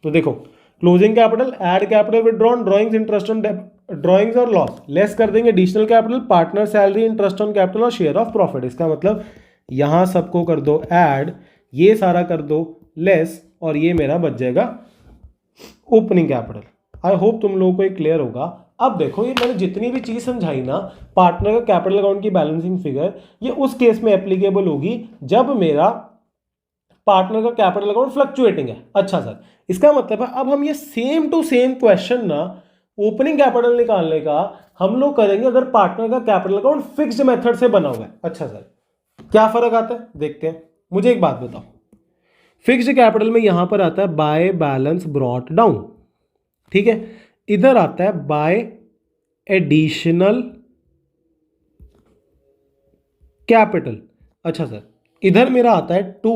तो देखो closing capital, add capital withdrawn, drawings, interest on drawings और लॉस, लेस कर देंगे additional capital, partner salary, interest on capital और शेयर ऑफ प्रॉफिट। इसका मतलब यहां सबको कर दो ऐड, ये सारा कर दो लेस, और ये मेरा बच जाएगा ओपनिंग कैपिटल। आई होप तुम लोगों को ये क्लियर होगा। अब देखो ये मैंने जितनी भी चीज समझाई ना, पार्टनर का कैपिटल अकाउंट की बैलेंसिंग फिगर, ये उस केस में एप्लीकेबल होगी जब मेरा पार्टनर का कैपिटल अकाउंट फ्लक्चुएटिंग है। अच्छा सर, इसका मतलब है अब हम ये सेम टू सेम क्वेश्चन ना ओपनिंग कैपिटल निकालने का हम लोग करेंगे अगर पार्टनर का कैपिटल अकाउंट फिक्स्ड मेथड से बना हुआ है। अच्छा सर, क्या फर्क आता है देखते हैं। मुझे एक बात बताओ, फिक्स्ड कैपिटल में यहां पर आता है बाय बैलेंस ब्रॉट डाउन, ठीक है, इधर आता है बाय एडिशनल कैपिटल। अच्छा सर, इधर मेरा आता है टू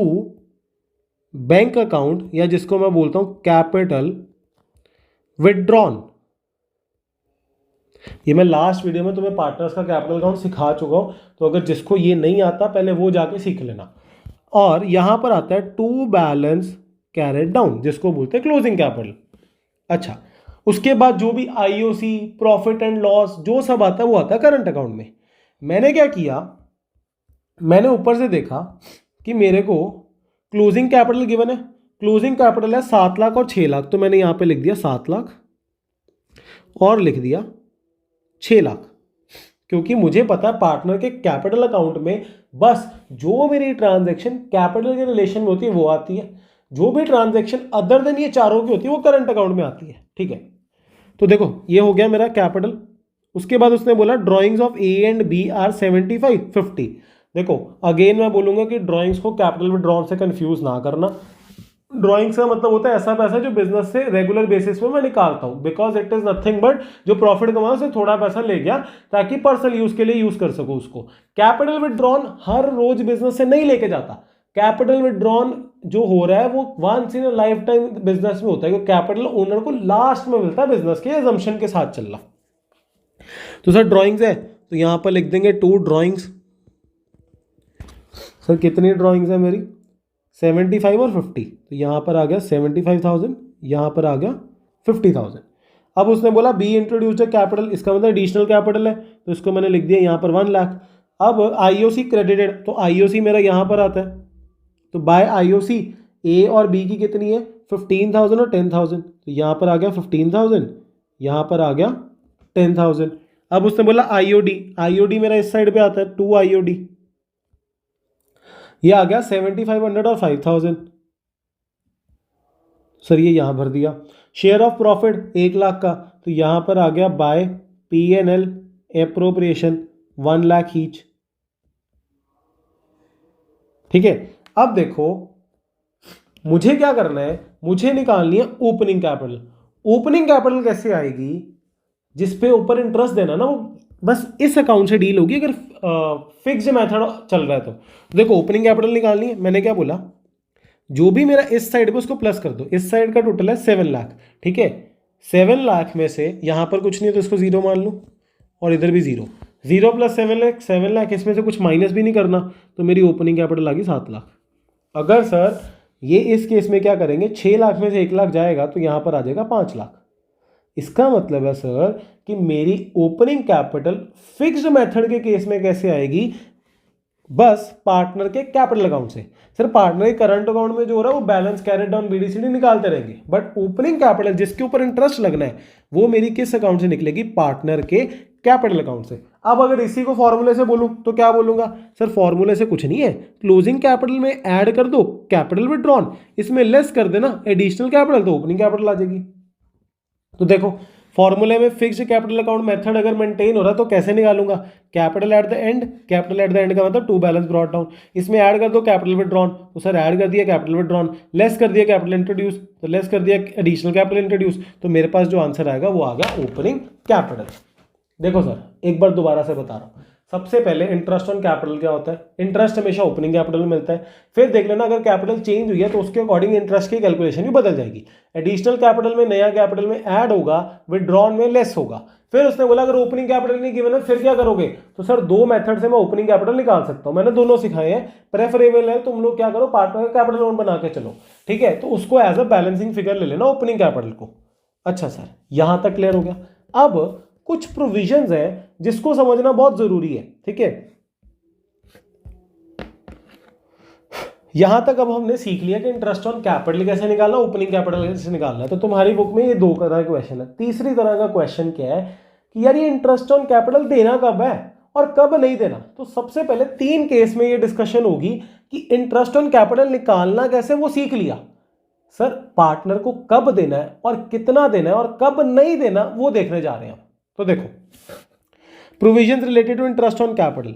बैंक अकाउंट, या जिसको मैं बोलता हूं कैपिटल विड्रॉन। ये मैं लास्ट वीडियो में तुम्हें पार्टनर्स का कैपिटल अकाउंट सिखा चुका हूं, तो अगर जिसको ये नहीं आता पहले वो जाके सीख लेना। और यहां पर आता है टू बैलेंस कैरेट डाउन, जिसको बोलते हैं क्लोजिंग कैपिटल। अच्छा, उसके बाद जो भी आईओसी, प्रॉफिट एंड लॉस, जो सब आता है वो आता है करंट अकाउंट में। मैंने क्या किया, मैंने ऊपर से देखा कि मेरे को क्लोजिंग कैपिटल गिवन है, क्लोजिंग कैपिटल है 7 लाख और 6 लाख, तो मैंने यहां पे लिख दिया 7 लाख और लिख दिया 6 लाख, क्योंकि मुझे पता है पार्टनर के कैपिटल अकाउंट में बस जो मेरी ट्रांजैक्शन कैपिटल के रिलेशन में होती है वो आती है, जो भी ट्रांजैक्शन अदर देन ये चारों की होती है वो करंट अकाउंट में आती है। ठीक है, तो देखो ये हो गया मेरा कैपिटल। उसके बाद उसने बोला drawings of A and B are 75 50। देखो अगेन मैं बोलूंगा कि ड्राइंग्स को कैपिटल विड्रॉन से कंफ्यूज ना करना। ड्राइंग्स का मतलब होता है ऐसा पैसा जो बिजनेस से रेगुलर बेसिस पे मैं निकालता हूं, because it is nothing but जो प्रॉफिट कमाया उससे थोड़ा पैसा ले गया ताकि पर्सनल यूज के लिए यूज कर सकूं उसको। कैपिटल विड्रॉन हर रोज बिजनेस से नहीं लेके जाता। कैपिटल विड्रॉन जो हो रहा है वो once in lifetime business में होता है, क्योंकि कैपिटल ओनर को लास्ट में मिलता है बिजनेस के अजम्पशन के साथ चल रहा। तो सर ड्राइंग्स है तो यहां पर लिख देंगे 2 ड्राइंग्स। सर कितनी ड्राइंग्स है मेरी 75 और 50, तो यहां पर आ गया 75,000, यहां पर आ गया 50,000। अब उसने बोला बी इंट्रोड्यूस द कैपिटल, इसका मतलब एडिशनल कैपिटल है, तो इसको मैंने लिख दिया यहां पर 1 लाख। अब आईओसी क्रेडिटेड, तो आईओसी मेरा यहां पर आता है, तो बाय आईओसी ए और बी की कितनी है 15,000 और 10,000, तो यहां पर आ गया 15,000, यहां पर आ गया 10,000। अब उसने बोला आईओडी, आईओडी मेरा इस साइड पे आता है 2 आईओडी, ये आ गया 7,500 और 5,000। सर ये यहां भर दिया। शेयर ऑफ प्रॉफिट 1 लाख का, तो यहां पर आ गया bye P&L appropriation 1 lakh each. ठीक है, अब देखो मुझे क्या करना है, मुझे निकालनी है ओपनिंग कैपिटल। ओपनिंग कैपिटल कैसे आएगी, जिसपे ऊपर इंटरेस्ट देना ना वो बस इस अकाउंट से डील होगी अगर फिक्स्ड मेथड चल रहा है तो। देखो ओपनिंग कैपिटल निकालनी है, मैंने क्या बोला जो भी मेरा इस साइड पे उसको प्लस कर दो। इस साइड का टोटल है 7 लाख, ठीक है 7 लाख में से यहां पर कुछ नहीं है तो इसको 0 मान लूँ और इधर भी 0, 0 प्लस 7 लाख 7 लाख, इसमें से कुछ माइनस भी नहीं करना, तो मेरी ओपनिंग कैपिटल आ गई 7 लाख। अगर सर ये इस केस में क्या करेंगे 6 लाख में से 1 लाख जाएगा तो यहां पर आ जाएगा 5 लाख। इसका मतलब है सर कि मेरी ओपनिंग कैपिटल फिक्स्ड मेथड के केस में कैसे आएगी, बस पार्टनर के कैपिटल अकाउंट से। सर पार्टनर के करंट अकाउंट में जो हो रहा है वो बैलेंस कैरेट डाउन बीडीसीडी निकालते रहेंगे, बट ओपनिंग कैपिटल जिसके ऊपर इंटरेस्ट लगना है वो मेरी किस अकाउंट से निकलेगी, पार्टनर के कैपिटल अकाउंट से। अब अगर इसी को फॉर्मूले से बोलूं तो क्या बोलूंगा, सर फॉर्मूले से कुछ नहीं है, क्लोजिंग कैपिटल में ऐड कर दो कैपिटल विड्रॉन, इसमें लेस कर देना एडिशनल कैपिटल, तो ओपनिंग कैपिटल आ जाएगी। तो देखो फॉर्मूले में फिक्स्ड कैपिटल अकाउंट मेथड अगर मेंटेन हो रहा है तो कैसे निकालूंगा, capital eight the and, capital eight the and का मतलब टू बैलेंस ब्रॉट डाउन, इसमें ऐड कर दो कैपिटल विड्रॉन, तो सर ऐड कर दिया कैपिटल विड्रॉन, लेस कर दिया कैपिटल इंट्रोड्यूस, तो लेस कर दिया एडिशनल कैपिटल इंट्रोड्यूस, तो मेरे पास जो आंसर आएगा वो आ गया ओपनिंग कैपिटल। देखो सर एक बार दोबारा से बता रहा हूं, सबसे पहले इंटरेस्ट ऑन कैपिटल क्या होता है, इंटरेस्ट हमेशा ओपनिंग कैपिटल में मिलता है। फिर देख लेना अगर कैपिटल चेंज हुई है तो उसके अकॉर्डिंग इंटरेस्ट की कैलकुलेशन भी बदल जाएगी, एडिशनल कैपिटल में नया कैपिटल में ऐड होगा, विड्रॉन में लेस होगा। फिर उसने बोला अगर ओपनिंग कैपिटल नहीं गिवन है फिर क्या करोगे, तो सर 2 मेथड से मैं ओपनिंग कैपिटल निकाल सकता हूं, मैंने दोनों सिखाए हैं, प्रेफरेबल है तुम लोग क्या करो पार्टनर का कैपिटल लोन बना के चलो, ठीक है, तो उसको एज अ बैलेंसिंग फिगर ले लेना ओपनिंग कैपिटल को। अच्छा सर यहां तक क्लियर हो गया। अब कुछ प्रोविजंस है जिसको समझना बहुत जरूरी है, ठीक है। यहां तक अब हमने सीख लिया कि इंटरेस्ट ऑन कैपिटल कैसे निकालना, ओपनिंग कैपिटल कैसे निकालना है, तो तुम्हारी बुक में ये 2 तरह के क्वेश्चन है। तीसरी तरह का क्वेश्चन क्या है कि यार ये इंटरेस्ट ऑन कैपिटल देना कब है और कब नहीं देना। तो सबसे पहले 3 केस में ये डिस्कशन होगी कि इंटरेस्ट ऑन कैपिटल निकालना कैसे वो सीख लिया, सर पार्टनर को कब देना है और कितना देना है और कब नहीं देना वो देखने जा रहे हैं। तो देखो provisions related to interest on capital,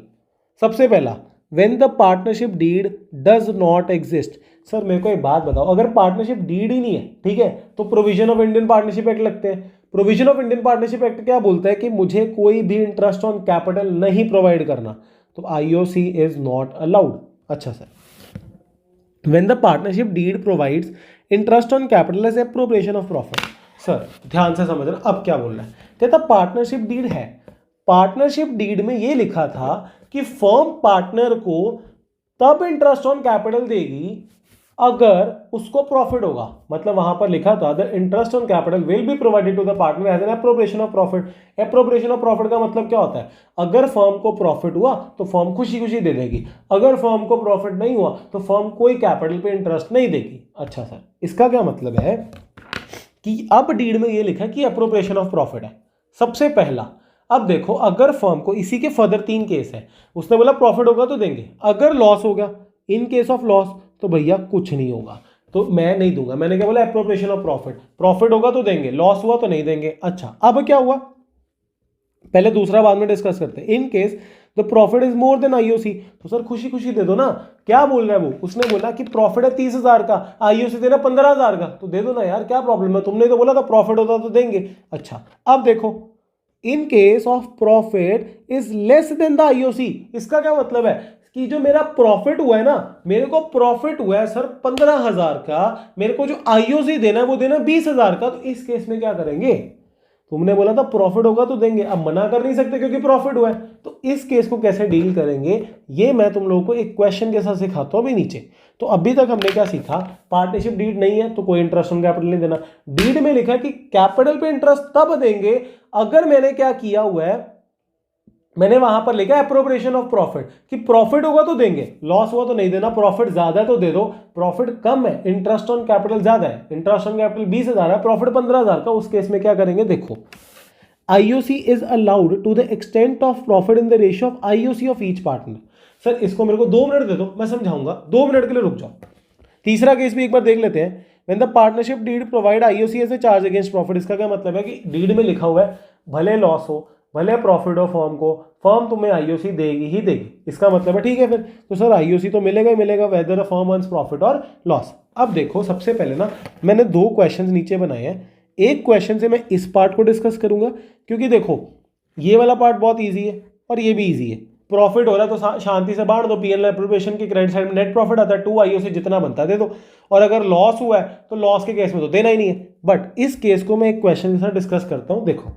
सबसे पहला when the partnership deed does not exist. Sir मेरे को एक बात बताओ, अगर पार्टनरशिप डीड ही नहीं है, ठीक है, तो provision of Indian partnership act लगते हैं। Provision of Indian partnership act क्या बोलता है कि मुझे कोई भी इंटरेस्ट ऑन कैपिटल नहीं प्रोवाइड करना, तो आईओसी इज नॉट अलाउड। अच्छा sir when the partnership deed provides interest on capital as appropriation of profit. Sir ध्यान से समझना अब क्या बोल रहा है, कहता पार्टनरशिप डीड है, पार्टनरशिप डीड में ये लिखा था कि फर्म पार्टनर को तब इंटरेस्ट ऑन कैपिटल देगी अगर उसको प्रॉफिट होगा, मतलब वहां पर लिखा था the interest on capital will be provided to the partner as an appropriation of profit. Appropriation of profit का मतलब क्या होता है, अगर फर्म को प्रॉफिट हुआ तो फर्म खुशी खुशी दे देगी, अगर फर्म को प्रॉफिट नहीं हुआ तो फर्म कोई कैपिटल पे इंटरेस्ट नहीं देगी। अच्छा सर, इसका क्या मतलब है कि अब डीड में ये लिखा है कि एप्रोप्रिएशन ऑफ प्रॉफिट है सबसे पहला। अब देखो, अगर फर्म को, इसी के फर्दर 3 केस है, उसने बोला प्रॉफिट होगा तो देंगे, अगर लॉस होगा, इन केस ऑफ लॉस, तो भैया कुछ नहीं होगा, तो मैं नहीं दूंगा। मैंने क्या बोला, एप्रोप्रिएशन ऑफ प्रॉफिट, प्रॉफिट होगा तो देंगे, लॉस हुआ तो नहीं देंगे। अच्छा, अब क्या हुआ, पहले दूसरा बाद में डिस्कस करते हैं। In case the profit is more than IOC, तो सर खुशी खुशी दे दो ना। क्या बोल रहा है वो, उसने बोला कि प्रॉफिट है 30,000 का, आईओसी देना 15,000 का, तो दे दो ना यार, क्या प्रॉब्लम है, तुमने तो बोला था प्रॉफिट होता तो देंगे। अच्छा, अब देखो, in case of profit is less than the IOC, इसका क्या मतलब है कि जो मेरा प्रॉफिट हुआ है ना, मेरे को प्रॉफिट हुआ है सर 15,000 का, मेरे को जो आईओसी देना है वो देना 20,000 का, तो इस केस में क्या करेंगे, तुमने बोला था प्रॉफिट होगा तो देंगे, अब मना कर नहीं सकते क्योंकि प्रॉफिट हुआ है, तो इस केस को कैसे डील करेंगे, ये मैं तुम लोगों को एक क्वेश्चन के साथ सिखाता हूं अभी नीचे। तो अभी तक हमने क्या सीखा, पार्टनरशिप डीड नहीं है तो कोई इंटरेस्ट ऑन कैपिटल नहीं देना। डीड में लिखा है कि कैपिटल पे इंटरेस्ट तब देंगे अगर मैंने क्या किया हुआ है, मैंने वहां पर लिखा एप्रोप्रिएशन ऑफ प्रॉफिट, कि प्रॉफिट होगा तो देंगे, लॉस हुआ तो नहीं देना, प्रॉफिट ज्यादा है तो दे दो, प्रॉफिट कम है, इंटरेस्ट ऑन कैपिटल ज्यादा है, इंटरेस्ट ऑन कैपिटल 20,000 है, प्रॉफिट 15,000 का, उस केस में क्या करेंगे, देखो, IOC is allowed to the extent of profit in the ratio of IOC of each partner. Sir इसको मेरे को 2 मिनट दे दो, मैं समझाऊंगा, 2 मिनट के लिए रुक जाओ। तीसरा केस भी एक बार देख लेते हैं। When the partnership deed provide IOC as a charge against profit, इसका क्या मतलब है कि डीड में लिखा हुआ है भले लॉस हो भले प्रॉफिट हो फर्म को, फर्म तुम्हें आईओसी देगी ही देगी, इसका मतलब है ठीक है फिर, तो सर आईओसी तो मिलेगा ही मिलेगा weather a firm earns profit और लॉस। अब देखो, सबसे पहले ना मैंने 2 क्वेश्चन नीचे बनाए हैं, एक क्वेश्चन से मैं इस पार्ट को डिस्कस करूंगा, क्योंकि देखो ये वाला पार्ट बहुत ईजी है और ये भी ईजी है। प्रॉफिट हो रहा है तो शांति से बांट दो, पीएनएल एप्रोप्रिएशन की क्रेडिट साइड में नेट प्रॉफिट आता है 2 आईओसी जितना बनता है दे दो, और अगर लॉस हुआ है तो लॉस के केस में तो देना ही नहीं है। बट इस केस को मैं एक क्वेश्चन के साथ डिस्कस करता हूं। देखो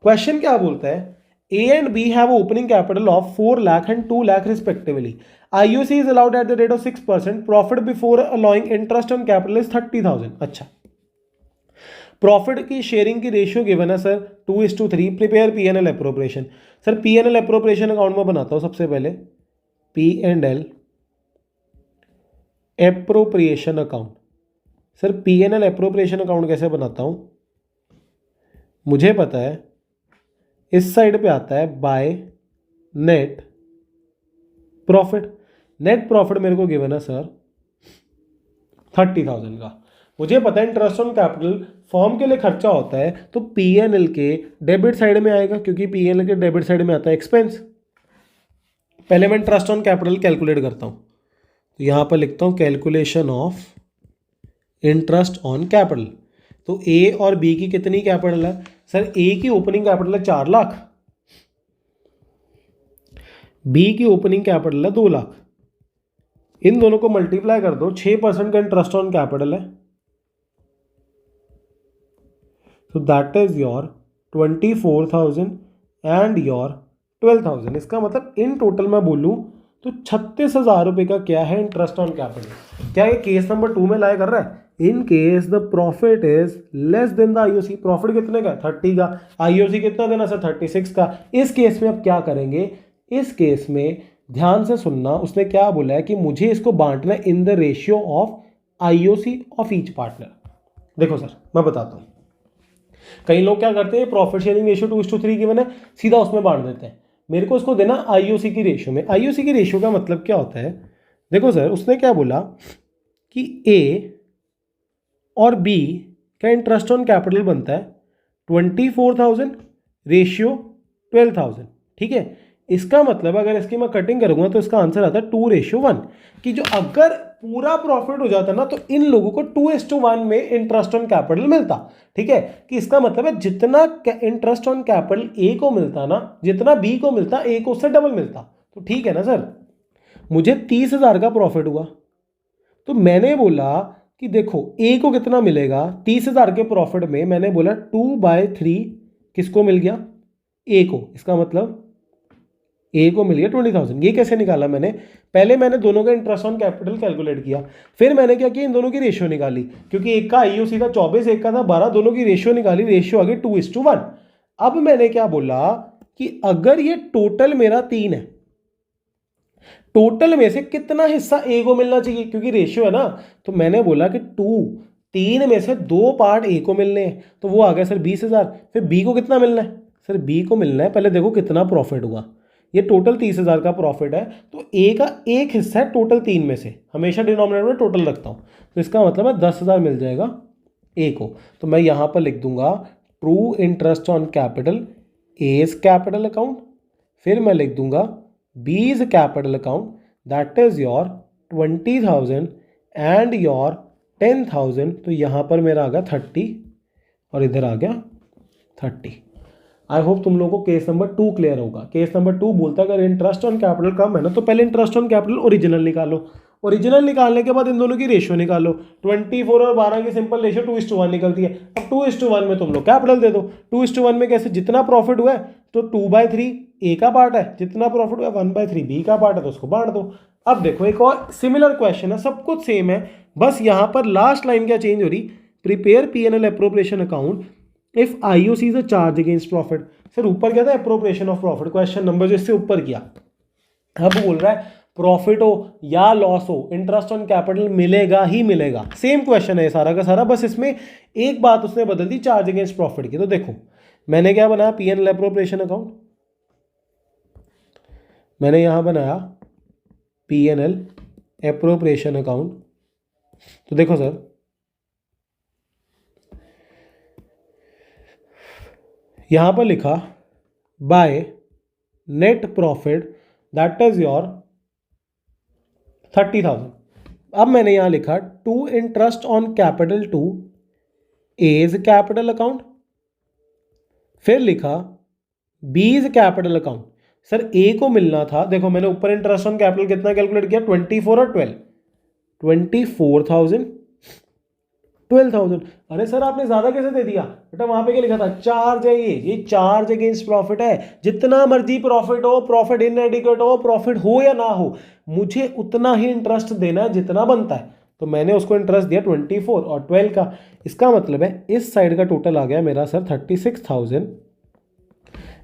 क्वेश्चन क्या बोलता है, A and B have opening capital of 4 lakh and 2 lakh respectively. IOC is allowed at the rate of 6%. Profit before allowing interest on capital is 30,000. अच्छा, प्रॉफिट की शेयरिंग की रेशियो गिवन है sir 2:3। Prepare P&L appropriation. Sir P&L appropriation account में बनाता हूं सबसे पहले, P&L appropriation account. Sir P&L appropriation account कैसे बनाता हूं, मुझे पता है इस साइड पे आता है bye net profit. Net profit मेरे को गिवन है सर 30,000 का, मुझे पता है इंटरेस्ट ऑन कैपिटल फॉर्म के लिए खर्चा होता है तो P&L के डेबिट साइड में आएगा, क्योंकि P&L के डेबिट साइड में आता है एक्सपेंस। पहले मैं इंटरेस्ट ऑन कैपिटल कैलकुलेट करता हूँ, तो यहाँ पर लिखता हूँ calculation of interest on capital. तो A और B की कितनी कैपिटल है, सर A की ओपनिंग कैपिटल है 4 लाख, B की ओपनिंग कैपिटल है 2 लाख, इन दोनों को मल्टीप्लाई कर दो, 6% का इंटरेस्ट ऑन कैपिटल है, तो that is your 24,000 and your 12,000। इसका मतलब इन टोटल मैं बोलूं तो 36,000 रुपए का क्या है इंटरेस्ट ऑन कैपिटल। क्या ये केस नंबर 2 में लाया कर रहा है, in case the profit is less than the IOC. Profit कितने का, 30 का, आईओसी कितना देना सर 36 का। इस केस में अब क्या करेंगे, इस केस में ध्यान से सुनना, उसने क्या बोला है कि मुझे इसको बांटना है इन the ratio of IOC of each partner. देखो सर मैं बताता हूं, कई लोग क्या करते हैं, प्रॉफिट शेयरिंग रेशियो 2:3 गिवन है, सीधा उसमें बांट देते हैं, मेरे को उसको देना आईओसी की रेशियो में। आईओसी की रेशियो का मतलब क्या होता है, देखो सर उसने क्या बोला कि ए और बी का इंटरेस्ट ऑन कैपिटल बनता है 24,000 रेशियो 12,000, ठीक है। इसका मतलब अगर इसकी मैं कटिंग करूंगा तो इसका आंसर आता है 2:1, कि जो अगर पूरा प्रॉफिट हो जाता ना तो इन लोगों को 2:1 में इंटरेस्ट ऑन कैपिटल मिलता, ठीक है। कि इसका मतलब है जितना इंटरेस्ट ऑन कैपिटल ए को मिलता ना, जितना बी को मिलता ए को उससे डबल मिलता। तो ठीक है ना सर, मुझे 30,000 का प्रॉफिट हुआ, तो मैंने बोला कि देखो ए को कितना मिलेगा, 30,000 के प्रॉफिट में मैंने बोला 2/3 किसको मिल गया, ए को। इसका मतलब ए को मिल गया 20,000। ये कैसे निकाला मैंने? पहले मैंने दोनों का इंटरेस्ट ऑन कैपिटल कैलकुलेट किया, फिर मैंने क्या किया, इन दोनों की रेशियो निकाली, क्योंकि एक का आईओसी था 24, एक का था 12, दोनों की रेशियो निकाली, रेशियो आ गई 2:1। अब मैंने क्या बोला कि अगर ये टोटल मेरा 3 है, टोटल में से कितना हिस्सा ए को मिलना चाहिए, क्योंकि रेशियो है ना, तो मैंने बोला कि 3 में से 2 पार्ट ए को मिलने हैं, तो वो आ गया सर 20,000। फिर बी को कितना मिलना है? सर बी को मिलना है, पहले देखो कितना प्रॉफिट हुआ, ये टोटल 30,000 का प्रॉफिट है, तो ए का एक हिस्सा है टोटल 3 में से, हमेशा डिनोमिनेटर में टोटल रखता हूँ, तो इसका मतलब है 10,000 मिल जाएगा ए को। तो मैं यहाँ पर लिख दूंगा to interest on capital A's capital account, फिर मैं लिख दूंगा B's capital account, that is your 20,000 and your 10,000, तो यहाँ पर मेरा आ गया 30 और इधर आ गया 30। आई होप तुम लोगों को केस नंबर 2 क्लियर होगा। केस नंबर 2 बोलता है अगर इंटरेस्ट ऑन कैपिटल कम है ना, तो पहले इंटरेस्ट ऑन कैपिटल ओरिजिनल निकालो, ओरिजिनल निकालने के बाद इन दोनों की रेशियो निकालो, 24 और 12 की सिंपल रेशियो 2:1 निकलती है। अब 2:1 में तुम लोग कैपिटल दे दो, 2:1 में कैसे, जितना प्रॉफिट हुआ है तो 2/3 ए का पार्ट है, जितना प्रॉफिट हुआ 1/3 बी का पार्ट है, तो उसको बांट दो। अब देखो एक और सिमिलर क्वेश्चन है, सब कुछ सेम है, बस यहाँ पर लास्ट लाइन क्या चेंज हो रही, prepare P&L appropriation account if IOC is a charge against profit. Sir ऊपर क्या था, appropriation of profit, question number जो इससे ऊपर किया, अब बोल रहा है प्रॉफिट हो या लॉस हो इंटरेस्ट ऑन कैपिटल मिलेगा ही मिलेगा। सेम क्वेश्चन है सारा का सारा, बस इसमें एक बात उसने बदल दी चार्ज अगेंस्ट प्रॉफिट की। तो देखो मैंने क्या बनाया, P&L एप्रोप्रिएशन अकाउंट, मैंने यहां बनाया P&L एप्रोप्रिएशन अकाउंट। तो देखो सर, यहां पर लिखा by net profit that is your 30,000। अब मैंने यहां लिखा to interest on capital to A's capital account, फिर लिखा बीज कैपिटल अकाउंट। सर ए को मिलना था, देखो मैंने ऊपर इंटरेस्ट ऑन कैपिटल कितना कैलकुलेट किया, 24 और 12, 24,000 12,000। अरे सर आपने ज्यादा कैसे दे दिया बेटा, वहां पे क्या लिखा था, चार्ज है, ये चार्ज अगेंस्ट प्रॉफिट है, जितना मर्जी प्रॉफिट हो, प्रॉफिट इनएडिक्वेट हो, प्रॉफिट हो या ना हो, मुझे उतना ही इंटरेस्ट देना है जितना बनता है। तो मैंने उसको इंटरेस्ट दिया 24 और 12 का। इसका मतलब है इस साइड का टोटल आ गया मेरा सर 36,000,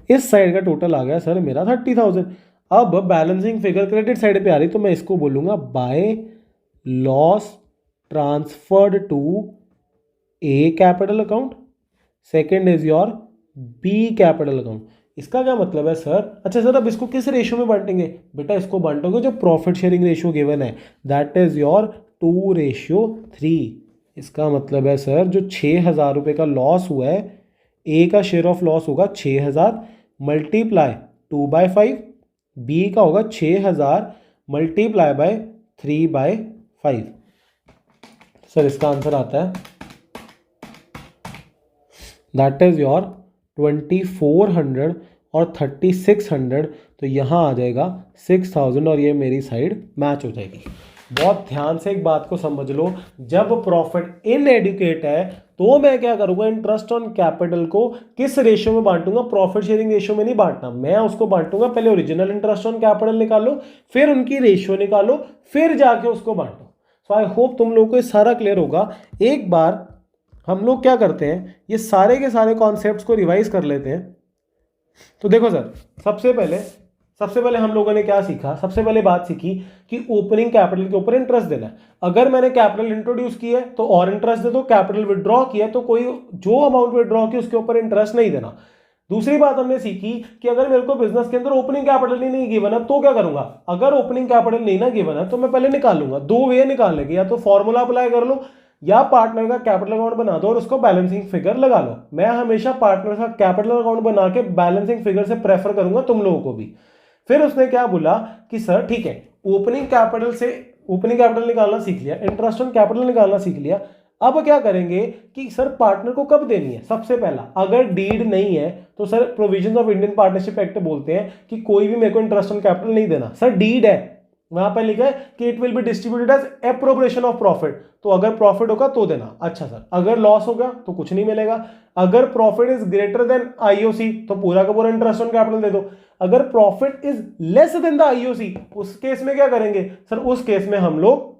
इस साइड का टोटल आ गया सर मेरा 30,000। अब बैलेंसिंग फिगर क्रेडिट साइड पे आ रही, तो मैं इसको बोलूंगा by loss transferred to A capital account, second is your B capital account. इसका क्या मतलब है सर, अच्छा सर अब इसको किस रेशियो में बांटेंगे, बेटा इसको बांटोगे जो प्रॉफिट शेयरिंग रेशियो गिवन है, दैट इज योर 2:3। इसका मतलब है सर जो 6,000 रुपये का लॉस हुआ है, ए का शेयर ऑफ लॉस होगा 6,000 मल्टीप्लाई 2/5, बी का होगा 6,000 मल्टीप्लाई बाय 3/5। सर इसका आंसर आता है दैट इज योर 2400 और 3600, तो यहाँ आ जाएगा 6,000 और ये मेरी साइड मैच हो जाएगी। बहुत ध्यान से एक बात को समझ लो, जब प्रॉफिट इनएडुकेट है तो मैं क्या करूंगा, इंटरेस्ट ऑन कैपिटल को किस रेशियो में बांटूंगा, प्रॉफिट शेयरिंग रेशियो में नहीं बांटना, मैं उसको बांटूंगा पहले ओरिजिनल इंटरेस्ट ऑन कैपिटल निकालो, फिर उनकी रेशियो निकालो, फिर जाके उसको बांटो। सो आई होप तुम लोगों को ये सारा क्लियर होगा। एक बार हम लोग क्या करते हैं, ये सारे के सारे कॉन्सेप्ट्स को रिवाइज कर लेते हैं। तो देखो सर, सबसे पहले हम लोगों ने क्या सीखा, सबसे पहले बात सीखी कि ओपनिंग कैपिटल के ऊपर इंटरेस्ट देना है। अगर मैंने कैपिटल इंट्रोड्यूस किया है तो और इंटरेस्ट दे दो, कैपिटल विड्रॉ किया तो कोई जो अमाउंट विड्रॉ की उसके ऊपर इंटरेस्ट नहीं देना। दूसरी बात हमने सीखी कि अगर मेरे को बिजनेस के अंदर ओपनिंग कैपिटल ही नहीं गिवन है तो क्या करूंगा, अगर ओपनिंग कैपिटल नहीं ना गिवन है तो मैं पहले निकाल लूंगा। दो वे निकालने के, या तो फॉर्मूला अप्लाई कर लो या पार्टनर का कैपिटल अकाउंट बना दो और उसको बैलेंसिंग फिगर लगा लो। मैं हमेशा पार्टनर का कैपिटल अकाउंट बना के बैलेंसिंग फिगर से प्रेफर करूंगा तुम लोगों को भी। फिर उसने क्या बोला कि सर ठीक है, ओपनिंग कैपिटल निकालना सीख लिया, इंटरेस्ट ऑन कैपिटल निकालना सीख लिया, अब क्या करेंगे कि सर पार्टनर को कब देनी है। सबसे पहला, अगर डीड नहीं है तो sir provisions of Indian partnership act बोलते हैं कि कोई भी मेरे को इंटरेस्ट ऑन कैपिटल नहीं देना। सर डीड है, वहां पर लिखा है कि it will be distributed as appropriation of profit. तो अगर प्रॉफिट होगा तो देना। अच्छा सर, अगर लॉस होगा तो कुछ नहीं मिलेगा। अगर profit is greater than IOC तो पूरा का पूरा इंटरेस्ट ऑन कैपिटल दे दो। अगर profit is less than the IOC, उस केस में क्या करेंगे सर? उस केस में हम लोग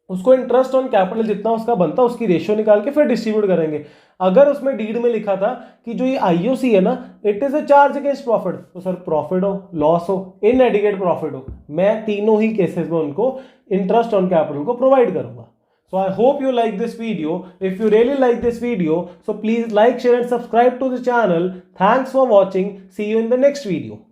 उसको इंटरेस्ट ऑन कैपिटल जितना उसका बनता है उसकी रेशियो निकाल के फिर डिस्ट्रीब्यूट करेंगे। अगर उसमें डीड में लिखा था कि जो ये आईओसी है ना, it is a charge against profit, तो सर प्रॉफिट हो, लॉस हो, इनएडिकेट प्रॉफिट हो, मैं तीनों ही केसेस में उनको इंटरेस्ट ऑन कैपिटल को प्रोवाइड करूंगा। So I hope you like this video. If you really like this video, so please like, share and subscribe to the channel. Thanks for watching. See you in the next video.